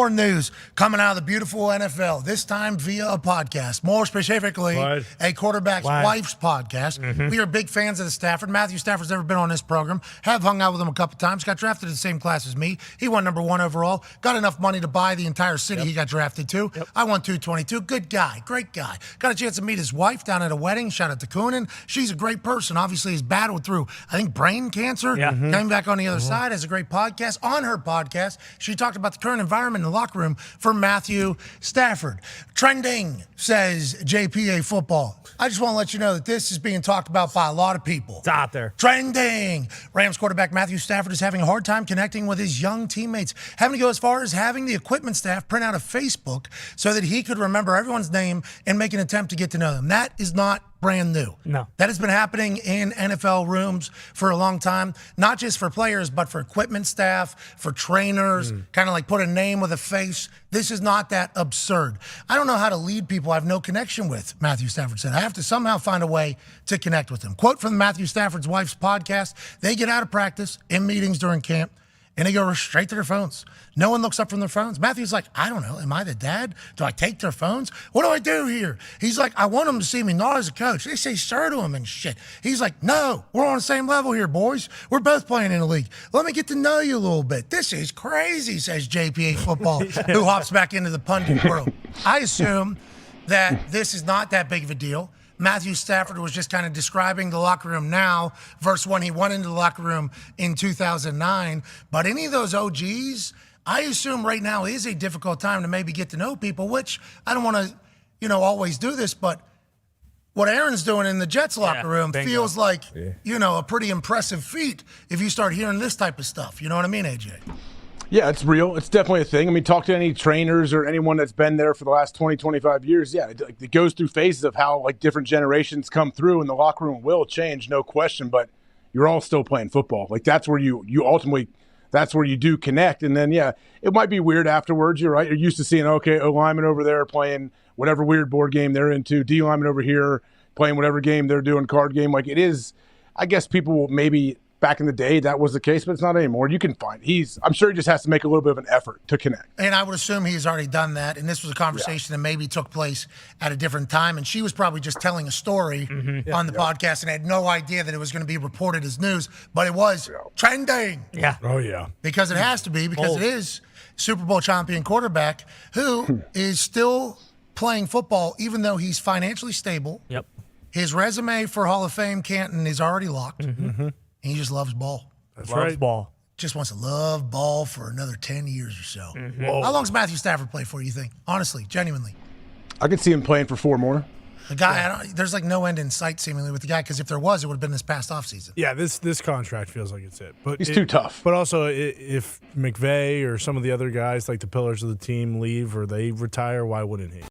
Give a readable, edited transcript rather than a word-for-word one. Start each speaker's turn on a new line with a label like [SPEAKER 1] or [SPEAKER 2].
[SPEAKER 1] More news coming out of the beautiful NFL, this time via a podcast, more specifically a quarterback's wife's podcast. We are big fans of the Stafford. Matthew Stafford's never been on this program, have hung out with him a couple times, got drafted in the same class as me. He won number 1 overall, got enough money to buy the entire city he got drafted to. I won 222. Good guy, great guy. Got a chance to meet his wife down at a wedding. Shout out to Coonan. She's a great person. Obviously, he's battled through, I think, brain cancer. Came back on the other side, has a great podcast. On her podcast, she talked about the current environment in the locker room for Matthew Stafford. Trending, says JPA Football. I just want to let you know that this is being talked about by a lot of people.
[SPEAKER 2] It's out there.
[SPEAKER 1] Trending. Rams quarterback Matthew Stafford is having a hard time connecting with his young teammates, having to go as far as having the equipment staff print out a Facebook so that he could remember everyone's name and make an attempt to get to know them. That is not brand new.
[SPEAKER 2] No.
[SPEAKER 1] That has been happening in NFL rooms for a long time, not just for players, but for equipment staff, for trainers, kind of like put a name with a face. This is not that absurd. I don't know how to lead people I have no connection with, Matthew Stafford said. I have to somehow find a way to connect with them. Quote from Matthew Stafford's wife's podcast, they get out of practice in meetings during camp, and they go straight to their phones. No one looks up from their phones. Matthew's like, I don't know. Am I the dad? Do I take their phones? What do I do here? He's like, I want them to see me not as a coach. They say sir to him and shit. He's like, no, we're on the same level here, boys. We're both playing in the league. Let me get to know you a little bit. This is crazy, says JPA Football, who hops back into the pundit world. I assume that this is not that big of a deal. Matthew Stafford was just kind of describing the locker room now versus when he went into the locker room in 2009. But any of those OGs, I assume right now is a difficult time to maybe get to know people, which I don't want to, always do this, but what Aaron's doing in the Jets locker room feels like, a pretty impressive feat if you start hearing this type of stuff. You know what I mean, AJ?
[SPEAKER 3] Yeah, it's real. It's definitely a thing. I mean, talk to any trainers or anyone that's been there for the last 20, 25 years. Yeah, it goes through phases of how different generations come through, and the locker room will change, no question. But you're all still playing football. That's where you ultimately, that's where you do connect. And then, it might be weird afterwards. You're right. You're used to seeing, O lineman over there playing whatever weird board game they're into, D lineman over here playing whatever game they're doing, card game. It is, I guess people will maybe – back in the day, that was the case, but it's not anymore. You can find I'm sure he just has to make a little bit of an effort to connect.
[SPEAKER 1] And I would assume he's already done that, and this was a conversation that maybe took place at a different time, and she was probably just telling a story on the podcast and had no idea that it was going to be reported as news, but it was trending.
[SPEAKER 2] Yeah.
[SPEAKER 3] Oh, yeah.
[SPEAKER 1] Because it has to be, because it is Super Bowl champion quarterback who is still playing football even though he's financially stable.
[SPEAKER 2] Yep.
[SPEAKER 1] His resume for Hall of Fame, Canton, is already locked. And he just loves ball.
[SPEAKER 2] That's right. Ball.
[SPEAKER 1] Just wants to love ball for another 10 years or so. How long does Matthew Stafford play for, you think? Honestly, genuinely.
[SPEAKER 3] I could see him playing for 4 more.
[SPEAKER 1] The guy, there's no end in sight seemingly with the guy, because if there was, it would have been this past offseason.
[SPEAKER 4] Yeah, this contract feels like it's it. But
[SPEAKER 3] he's too tough.
[SPEAKER 4] But also, if McVay or some of the other guys, like the pillars of the team, leave or they retire, why wouldn't he?